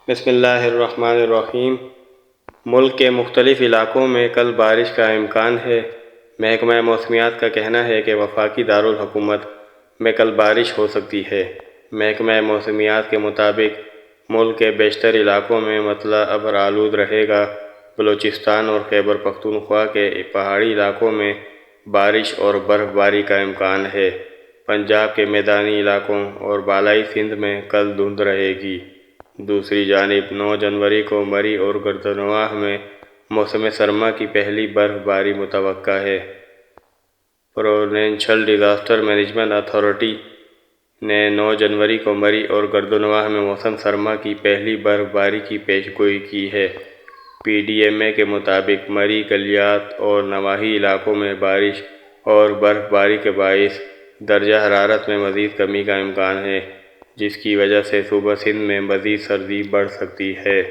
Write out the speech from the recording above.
بسم اللہ الرحمن الرحیم۔ ملک کے مختلف علاقوں میں کل بارش کا امکان ہے۔ محکمہ موسمیات کا کہنا ہے کہ وفاقی دارالحکومت میں کل بارش ہو سکتی ہے۔ محکمہ موسمیات کے مطابق ملک کے بیشتر علاقوں میں مطلع ابر آلود رہے گا۔ بلوچستان اور خیبر پختونخوا کے پہاڑی علاقوں میں بارش اور برف باری کا امکان ہے۔ پنجاب کے میدانی علاقوں اور بالائی سندھ میں کل دھند رہے گی۔ دوسری جانب 9 جنوری کو مری اور گردنواہ میں موسم سرما کی پہلی برف باری متوقع ہے۔ پروونشل ڈیزاسٹر مینجمنٹ اتھارٹی نے 9 جنوری کو مری اور گردنواہ میں موسم سرما کی پہلی برف باری کی پیش گوئی کی ہے۔ پی ڈی ایم اے کے مطابق مری، کلیات اور نواحی علاقوں میں بارش اور برف باری کے باعث درجہ حرارت میں مزید کمی کا امکان ہے، جس کی وجہ سے صوبہ سندھ میں مزید سردی بڑھ سکتی ہے۔